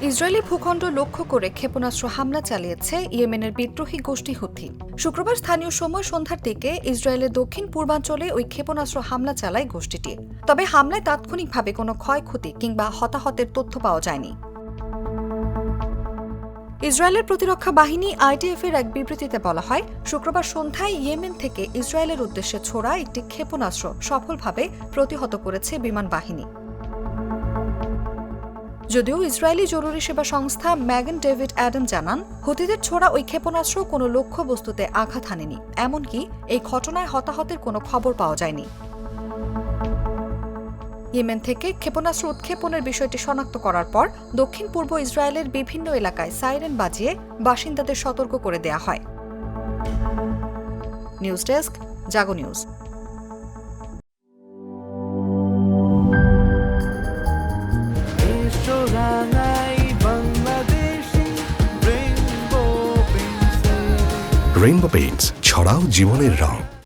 Israeli ভূখণ্ড লক্ষ্য করে ক্ষেপণাস্ত্র হামলা চালিয়েছে ইয়েমেনের বিদ্রোহী গোষ্ঠী হুথি। শুক্রবার স্থানীয় সময় সন্ধ্যার দিকে ইসরায়েলের দক্ষিণ পূর্বাঞ্চলে ওই ক্ষেপণাস্ত্র হামলা চালায় গোষ্ঠীটি। তবে হামলায় তাৎক্ষণিকভাবে কোনো ক্ষয়ক্ষতি কিংবা হতাহতের তথ্য পাওয়া যায়নি। ইসরায়েলের প্রতিরক্ষা বাহিনী IDF এর এক বিবৃতিতে বলা হয়, শুক্রবার সন্ধ্যায় ইয়েমেন থেকে ইসরায়েলের উদ্দেশ্যে ছোড়া একটি ক্ষেপণাস্ত্র সফলভাবে প্রতিহত করেছে বিমান বাহিনী। যদিও ইসরায়েলি জরুরি সেবা সংস্থা ম্যাগন ডেভিড অ্যাডাম জানান, হুতিদের ছোড়া ওই ক্ষেপণাস্ত্র কোনো লক্ষ্যবস্তুতে আঘাত হানেনি। এমনকি এই ঘটনায় হতাহতের কোনো খবর পাওয়া যায়নি। ইয়েমেন থেকে ক্ষেপণাস্ত্র উৎক্ষেপণের বিষয়টি শনাক্ত করার পর দক্ষিণ পূর্ব ইসরায়েলের বিভিন্ন এলাকায় সাইরেন বাজিয়ে বাসিন্দাদের সতর্ক করে দেয়া হয়। নিউজ ডেস্ক, জাগো নিউজ। রেইনবো পেইন্টস, ছড়াও জীবনের রং।